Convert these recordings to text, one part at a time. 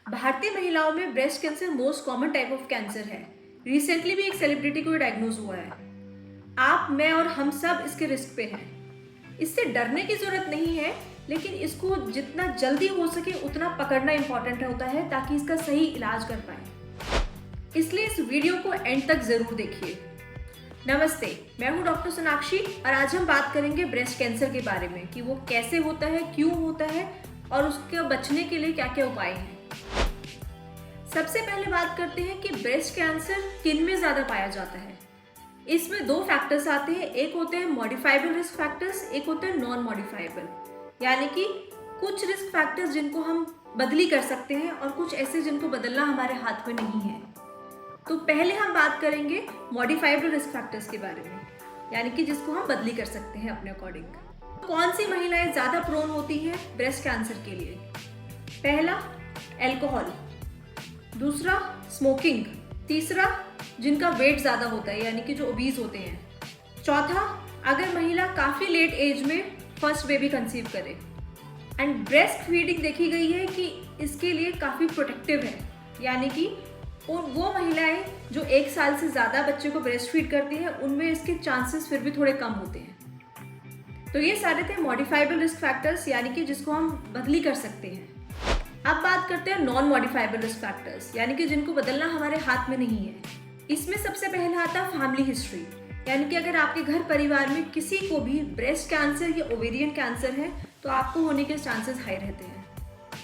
भारतीय महिलाओं में breast cancer most common type of cancer है। रिसेंटली भी एक सेलिब्रिटी को डायग्नोज हुआ है। आप, मैं और हम सब इसके रिस्क पे हैं। इससे डरने की जरूरत नहीं है, लेकिन इसको जितना जल्दी हो सके उतना पकड़ना इंपॉर्टेंट होता है ताकि इसका सही इलाज कर पाए। इसलिए इस वीडियो को एंड तक जरूर देखिए। नमस्ते, मैं हूं डॉक्टर सोनाक्षी और आज हम बात करेंगे ब्रेस्ट कैंसर के बारे में कि वो कैसे होता है, क्यों होता है और उसके बचने के लिए क्या क्या उपाय हैं। सबसे पहले बात करते हैं कि ब्रेस्ट कैंसर किन में ज्यादा पाया जाता है। इसमें दो फैक्टर्स आते हैं, एक होते हैं मॉडिफाइबल रिस्क फैक्टर्स, एक होते हैं नॉन मॉडिफाइबल। यानी कि कुछ रिस्क फैक्टर्स जिनको हम बदली कर सकते हैं और कुछ ऐसे जिनको बदलना हमारे हाथ में नहीं है। तो पहले हम बात करेंगे मॉडिफाइबल रिस्क फैक्टर्स के बारे में, यानी कि जिसको हम बदली कर सकते हैं अपने अकॉर्डिंग। कौन सी महिलाएं ज्यादा प्रोन होती हैं ब्रेस्ट कैंसर के लिए? पहला, अल्कोहल। दूसरा, स्मोकिंग। तीसरा, जिनका वेट ज्यादा होता है, यानी कि जो ओबीज होते हैं। चौथा, अगर महिला काफी लेट एज में फर्स्ट बेबी कंसीव करे। एंड ब्रेस्ट फीडिंग देखी गई है कि इसके लिए काफी प्रोटेक्टिव है, यानी कि वो महिलाएं जो 1 साल से ज्यादा बच्चे को ब्रेस्ट फीड करती हैं उनमें इसके चांसेस फिर भी थोड़े कम होते हैं। तो ये सारे थे मॉडिफाइबल रिस्क फैक्टर्स, यानी कि जिसको हम बदली कर सकते हैं। अब बात करते हैं नॉन मॉडिफाइबल रिस्क फैक्टर्स, यानी कि जिनको बदलना हमारे हाथ में नहीं है। इसमें सबसे पहला आता है फैमिली हिस्ट्री, यानी कि अगर आपके घर परिवार में किसी को भी ब्रेस्ट कैंसर या ओवेरियन कैंसर है तो आपको होने के चांसेस हाई रहते हैं।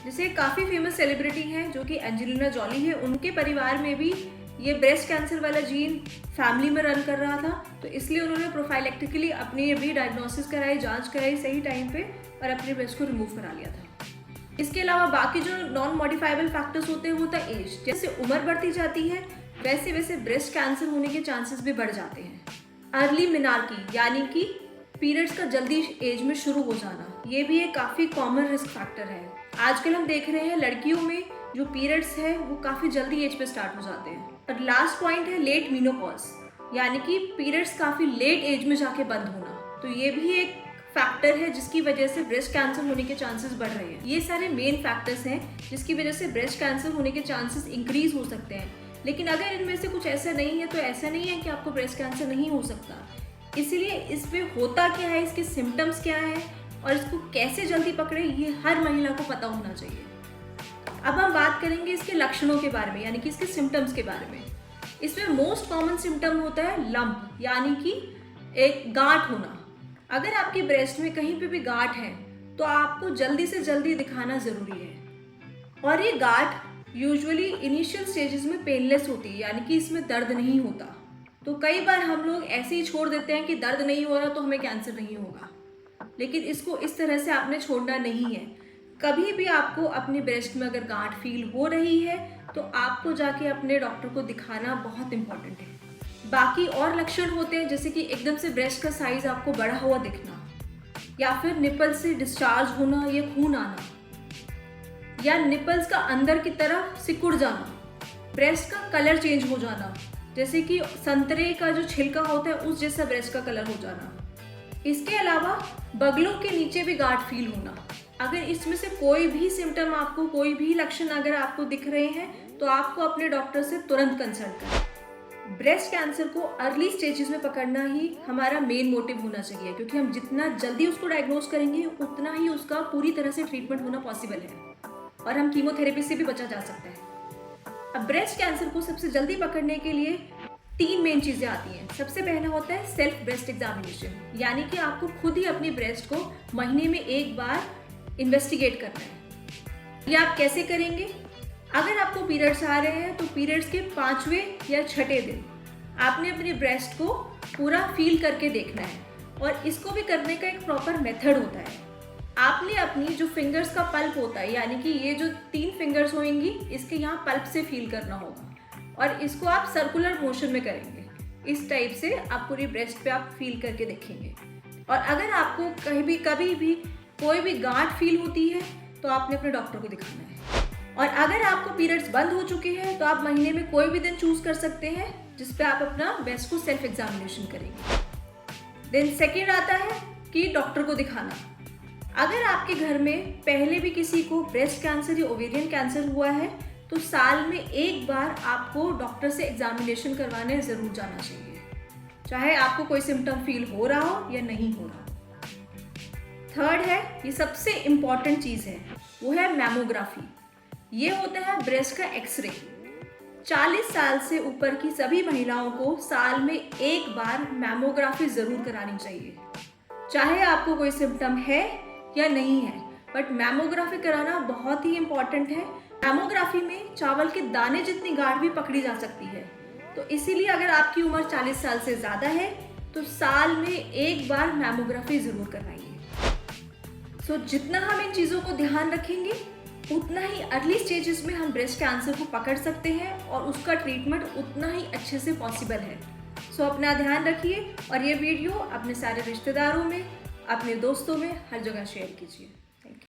जैसे काफ़ी फेमस सेलिब्रिटी हैं जो कि एंजेलिना जॉली है, उनके परिवार में भी ये ब्रेस्ट कैंसर वाला जीन फैमिली में रन कर रहा था, तो इसलिए उन्होंने प्रोफाइलेक्टिकली अपनी भी डायग्नोसिस कराई, जांच कराई सही टाइम पे और अपने ब्रेस्ट को रिमूव करा लिया था। इसके अलावा बाकी जो नॉन मॉडिफाइबल फैक्टर्स होते हैं वो होता है एज। जैसे उम्र बढ़ती जाती है वैसे वैसे ब्रेस्ट कैंसर होने के चांसेस भी बढ़ जाते हैं। अर्ली मेनार्की, यानी कि पीरियड्स का जल्दी एज में शुरू हो जाना, ये भी एक काफ़ी कॉमन रिस्क फैक्टर है। आजकल हम देख रहे हैं लड़कियों में जो पीरियड्स है वो काफ़ी जल्दी एज पे स्टार्ट हो जाते हैं। और लास्ट पॉइंट है लेट मेनोपॉज, यानी कि पीरियड्स काफ़ी लेट एज में जाके बंद होना, तो ये भी एक फैक्टर है जिसकी वजह से ब्रेस्ट कैंसर होने के चांसेस बढ़ रहे हैं। ये सारे मेन फैक्टर्स हैं जिसकी वजह से ब्रेस्ट कैंसर होने के चांसेस इंक्रीज हो सकते हैं। लेकिन अगर इनमें से कुछ ऐसा नहीं है तो ऐसा नहीं है कि आपको ब्रेस्ट कैंसर नहीं हो सकता। इसलिए इसमें होता क्या है, इसके सिम्टम्स क्या है और इसको कैसे जल्दी पकड़े, ये हर महिला को पता होना चाहिए। अब हम बात करेंगे इसके लक्षणों के बारे में, यानी कि इसके सिम्टम्स के बारे में। इसमें मोस्ट कॉमन सिम्टम होता है लंप, यानी कि एक गांठ होना। अगर आपकी ब्रेस्ट में कहीं पे भी गांठ है तो आपको जल्दी से जल्दी दिखाना जरूरी है। और ये गांठ यूजुअली इनिशियल स्टेजेस में पेनलेस होती है, यानी कि इसमें दर्द नहीं होता। तो कई बार हम लोग ऐसे ही छोड़ देते हैं कि दर्द नहीं हो रहा तो हमें कैंसर नहीं होगा, लेकिन इसको इस तरह से आपने छोड़ना नहीं है। कभी भी आपको अपनी ब्रेस्ट में अगर गांठ फील हो रही है तो आपको जाके अपने डॉक्टर को दिखाना बहुत इंपॉर्टेंट है। बाकी और लक्षण होते हैं जैसे कि एकदम से ब्रेस्ट का साइज आपको बढ़ा हुआ दिखना, या फिर निपल से डिस्चार्ज होना या खून आना, या निपल्स का अंदर की तरफ सिकुड़ जाना, ब्रेस्ट का कलर चेंज हो जाना, जैसे कि संतरे का जो छिलका होता है उस जैसा ब्रेस्ट का कलर हो जाना। इसके अलावा बगलों के नीचे भी गांठ फील होना। अगर इसमें से कोई भी सिम्टम आपको, कोई भी लक्षण अगर आपको दिख रहे हैं तो आपको अपने डॉक्टर से तुरंत कंसल्ट करें। ब्रेस्ट कैंसर को अर्ली स्टेजेस में पकड़ना ही हमारा मेन मोटिव होना चाहिए, क्योंकि हम जितना जल्दी उसको डायग्नोज करेंगे उतना ही उसका पूरी तरह से ट्रीटमेंट होना पॉसिबल है और हम कीमोथेरेपी से भी बचा जा सकता है। अब ब्रेस्ट कैंसर को सबसे जल्दी पकड़ने के लिए 3 मेन चीजें आती हैं। सबसे पहला होता है सेल्फ ब्रेस्ट एग्जामिनेशन, यानी कि आपको खुद ही अपनी ब्रेस्ट को महीने में 1 बार इन्वेस्टिगेट करना है। ये आप कैसे करेंगे? अगर आपको पीरियड्स आ रहे हैं तो पीरियड्स के 5वें या 6ठे दिन आपने अपनी ब्रेस्ट को पूरा फील करके देखना है, और इसको भी करने का एक प्रॉपर मेथड होता है। आपने अपनी जो फिंगर्स का पल्प होता है, यानी कि ये जो 3 फिंगर्स होंगी, इसके यहाँ पल्प से फील करना होगा और इसको आप सर्कुलर मोशन में करेंगे। इस टाइप से आप पूरी ब्रेस्ट पे आप फील करके देखेंगे। और अगर आपको कभी भी कोई भी गांठ फील होती है तो आपने अपने डॉक्टर को दिखाना है। और अगर आपको पीरियड्स बंद हो चुके हैं तो आप महीने में कोई भी दिन चूज कर सकते हैं जिस पे आप अपना ब्रेस्ट को सेल्फ एग्जामिनेशन करेंगे। देन सेकेंड आता है कि डॉक्टर को दिखाना। अगर आपके घर में पहले भी किसी को ब्रेस्ट कैंसर या ओवेरियन कैंसर हुआ है तो साल में एक बार आपको डॉक्टर से एग्जामिनेशन करवाने ज़रूर जाना चाहिए, चाहे आपको कोई सिम्टम फील हो रहा हो या नहीं हो रहा हो। थर्ड है, ये सबसे इम्पॉर्टेंट चीज़ है, वो है मैमोग्राफी। ये होता है ब्रेस्ट का एक्सरे। 40 साल से ऊपर की सभी महिलाओं को साल में एक बार मैमोग्राफी ज़रूर करानी चाहिए, चाहे आपको कोई सिम्टम है या नहीं है, बट मैमोग्राफी कराना बहुत ही इम्पॉर्टेंट है। मैमोग्राफी में चावल के दाने जितनी गाढ़ भी पकड़ी जा सकती है, तो इसीलिए अगर आपकी उम्र 40 साल से ज़्यादा है तो साल में एक बार मैमोग्राफी ज़रूर करवाइए। सो जितना हम इन चीज़ों को ध्यान रखेंगे उतना ही अर्ली स्टेजेस में हम ब्रेस्ट कैंसर को पकड़ सकते हैं और उसका ट्रीटमेंट उतना ही अच्छे से पॉसिबल है। सो अपना ध्यान रखिए और ये वीडियो अपने सारे रिश्तेदारों में, अपने दोस्तों में हर जगह शेयर कीजिए।